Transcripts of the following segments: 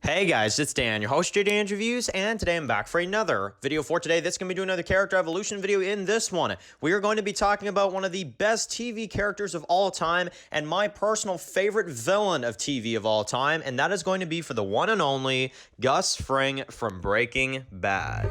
Hey guys, it's Dan, your host of Dan Reviews, and today I'm back for another video for today. This is going to be doing another character evolution video. In this one, we are going to be talking about one of the best TV characters of all time and my personal favorite villain of TV of all time, and that is going to be for the one and only Gus Fring from Breaking Bad.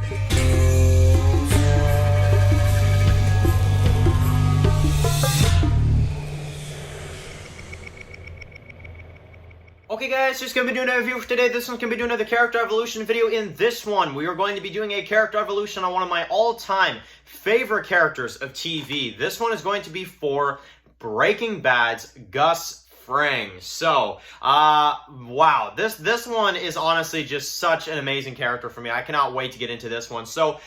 Okay guys, just going to be doing a review for today. This one's going to be doing another character evolution video. In this one, we are going to be doing a character evolution on one of my all-time favorite characters of TV. This one is going to be for Breaking Bad's Gus Fring. So, wow, this one is honestly just such an amazing character for me. I cannot wait to get into this one. So,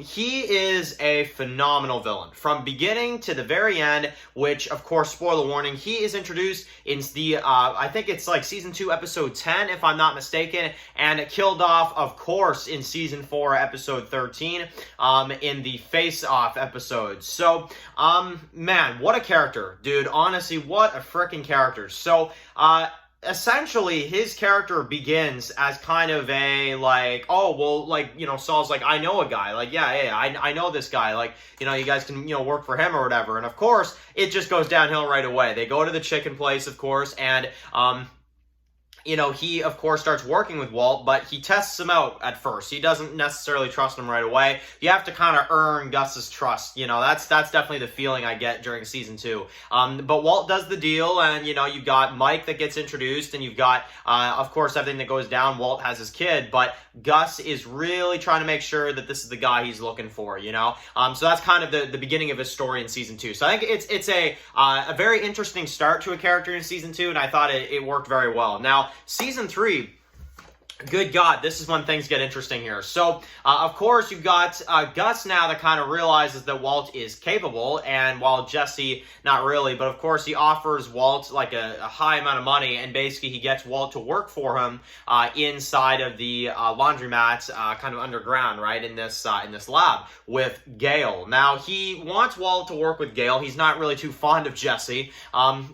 he is a phenomenal villain from beginning to the very end, which, of course, spoiler warning, he is introduced in the, I think it's like season 2, episode 10, if I'm not mistaken, and killed off, of course, in season 4, episode 13, in the face-off episode. So, man, what a character, dude. Honestly, what a freaking character. So, essentially, his character begins as kind of a, like, oh, well, like, you know, Saul's like, I know a guy. Like, yeah, I know this guy. Like, you know, you guys can, you know, work for him or whatever. And, of course, it just goes downhill right away. They go to the chicken place, of course, and, you know, he, of course, starts working with Walt, but he tests him out at first. He doesn't necessarily trust him right away. You have to kind of earn Gus's trust. You know, that's definitely the feeling I get during season 2. But Walt does the deal, and, you know, you've got Mike that gets introduced, and you've got, of course, everything that goes down. Walt has his kid, but Gus is really trying to make sure that this is the guy he's looking for, you know? So that's kind of the beginning of his story in season 2. So I think it's a very interesting start to a character in season 2, and I thought it worked very well. Now, season 3, good God, this is when things get interesting here. So, of course, you've got Gus now that kind of realizes that Walt is capable, and while Jesse, not really, but of course he offers Walt like a high amount of money, and basically he gets Walt to work for him inside of the laundromat, kind of underground, right, in this lab with Gale. Now, he wants Walt to work with Gale. He's not really too fond of Jesse,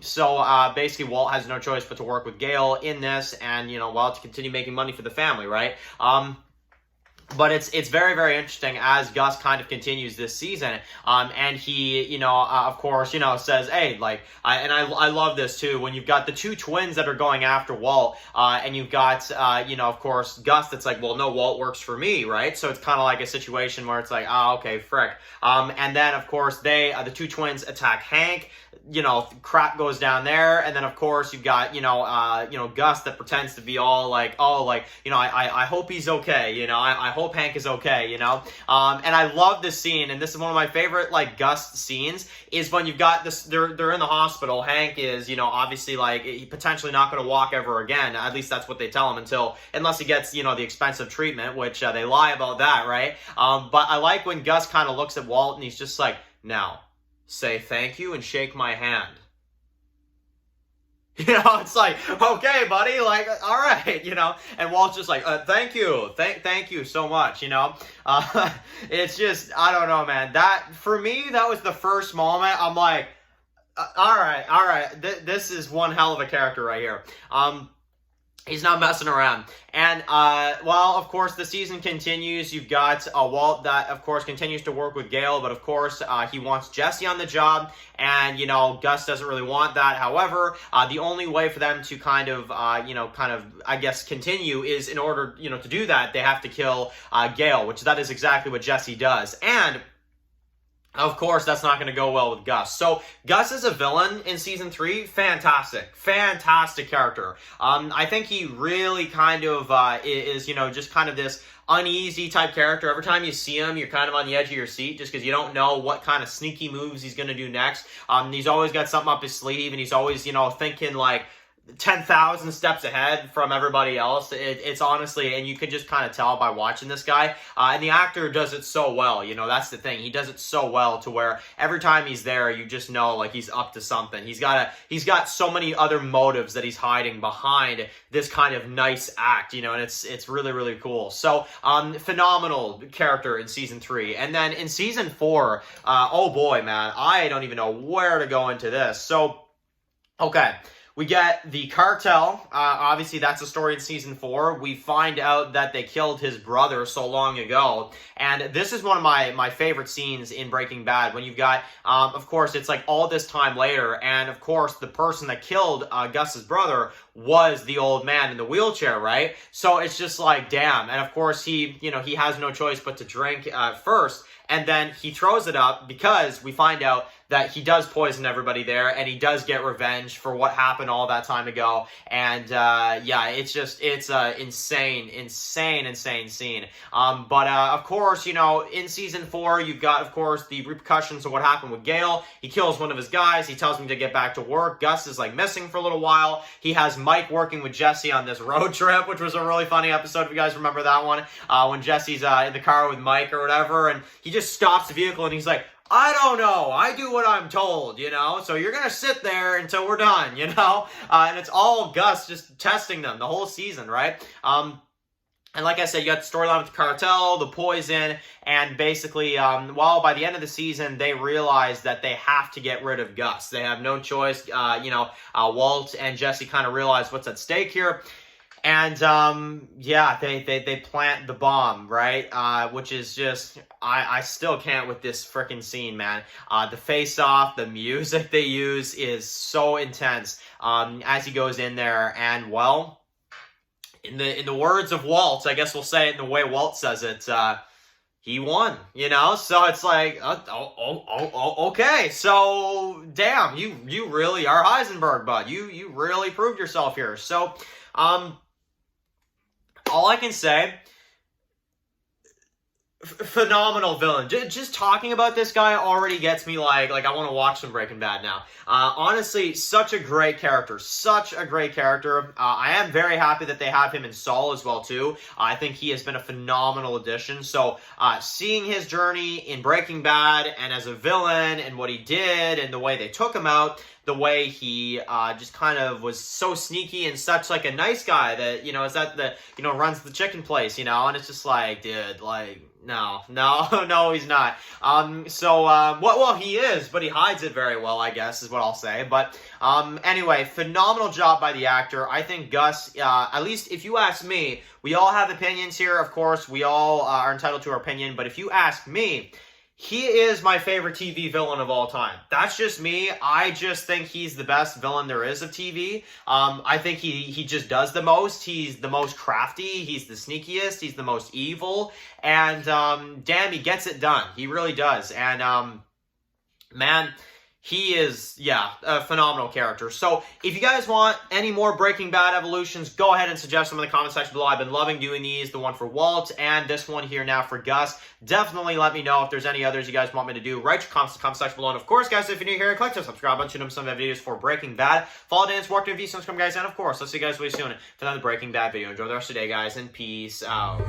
so basically Walt has no choice but to work with Gale in this, and, you know, Walt to continue making money for the family, right? But it's very, very interesting as Gus kind of continues this season, and he, you know, of course, you know, says, hey, like, I love this too, when you've got the two twins that are going after Walt, and you've got, you know, of course, Gus that's like, well, no, Walt works for me, right? So it's kind of like a situation where it's like, oh, okay, frick. And then, of course, the two twins attack Hank, you know, crap goes down there, and then, of course, you've got, you know, Gus that pretends to be all like, oh, like, you know, I hope he's okay, you know, I hope Hank is okay, you know, and I love this scene, and this is one of my favorite, like, Gus scenes, is when you've got this, they're in the hospital. Hank is, you know, obviously, like, he potentially not going to walk ever again, at least that's what they tell him, unless he gets, you know, the expensive treatment, which they lie about that, right? But I like when Gus kind of looks at Walt, and he's just like, now, say thank you and shake my hand. You know, it's like, okay, buddy, like, all right, you know, and Walt's just like, thank you, thank you so much, you know, it's just, I don't know, man, that, for me, that was the first moment, I'm like, all right, this is one hell of a character right here. He's not messing around. And, well, of course, the season continues. You've got Walt that, of course, continues to work with Gale, but, of course, he wants Jesse on the job, and, you know, Gus doesn't really want that. However, the only way for them to kind of, you know, I guess, continue is in order, you know, to do that, they have to kill Gale, which that is exactly what Jesse does. And of course, that's not going to go well with Gus. So, Gus is a villain in season 3. Fantastic character. I think he really kind of is, you know, just kind of this uneasy type character. Every time you see him, you're kind of on the edge of your seat just because you don't know what kind of sneaky moves he's going to do next. He's always got something up his sleeve, and he's always, you know, thinking like 10,000 steps ahead from everybody else. It's honestly, and you can just kind of tell by watching this guy, and the actor does it so well, you know, that's the thing, he does it so well to where every time he's there, you just know, like, he's up to something. He's got so many other motives that he's hiding behind this kind of nice act, you know, and it's really, really cool. So, phenomenal character in season 3, and then in season 4, oh boy, man, I don't even know where to go into this. So, okay, We get the cartel. Obviously, that's a story in season 4. We find out that they killed his brother so long ago. And this is one of my favorite scenes in Breaking Bad, when you've got, of course, it's like all this time later. And, of course, the person that killed Gus's brother was the old man in the wheelchair, right? So it's just like, damn. And, of course, he has no choice but to drink first. And then he throws it up because we find out that he does poison everybody there, and he does get revenge for what happened all that time ago. And yeah, it's insane scene. But of course, in season 4, you've got, of course, the repercussions of what happened with Gale. He kills one of his guys. He tells him to get back to work. Gus is like missing for a little while. He has Mike working with Jesse on this road trip, which was a really funny episode, if you guys remember that one, when Jesse's in the car with Mike or whatever, and he just stops the vehicle and he's like, I don't know. I do what I'm told, So you're going to sit there until we're done, And it's all Gus just testing them the whole season, right? And like I said, you got the storyline with the cartel, the poison, and basically, by the end of the season, they realize that they have to get rid of Gus. They have no choice. Walt and Jesse kind of realize what's at stake here. And, yeah, they plant the bomb, right? Which is just, I still can't with this frickin' scene, man. The face-off, the music they use is so intense, as he goes in there. And, well, in the words of Walt, I guess we'll say it in the way Walt says it, he won, So it's like, okay. So, damn, you really are Heisenberg, bud. You really proved yourself here. So, all I can say, phenomenal villain. Just talking about this guy already gets me like I want to watch some Breaking Bad now. Honestly, such a great character. I am very happy that they have him in Saul as well, too. I think he has been a phenomenal addition. So, seeing his journey in Breaking Bad and as a villain and what he did and the way they took him out, the way he just kind of was so sneaky and such like a nice guy that, is that the, runs the chicken place, and it's just like, dude, like, no, he's not. Well, he is, but he hides it very well, I guess, is what I'll say. But, anyway, phenomenal job by the actor. I think Gus, at least if you ask me, we all have opinions here, of course. We all are entitled to our opinion. But if you ask me, he is my favorite TV villain of all time. That's just me. I just think he's the best villain there is of TV. I think he just does the most. He's the most crafty. He's the sneakiest. He's the most evil. And, damn, he gets it done. He really does. And, man, he is, a phenomenal character. So, if you guys want any more Breaking Bad evolutions, go ahead and suggest them in the comment section below. I've been loving doing these, the one for Walt and this one here now for Gus. Definitely let me know if there's any others you guys want me to do. Write your comments in the comment section below. And of course, guys, if you're new here, click the subscribe button, tune in some of the videos for Breaking Bad. Follow Dan's work to subscribe, guys. And of course, I'll see you guys really soon for another Breaking Bad video. Enjoy the rest of the day, guys, and peace out.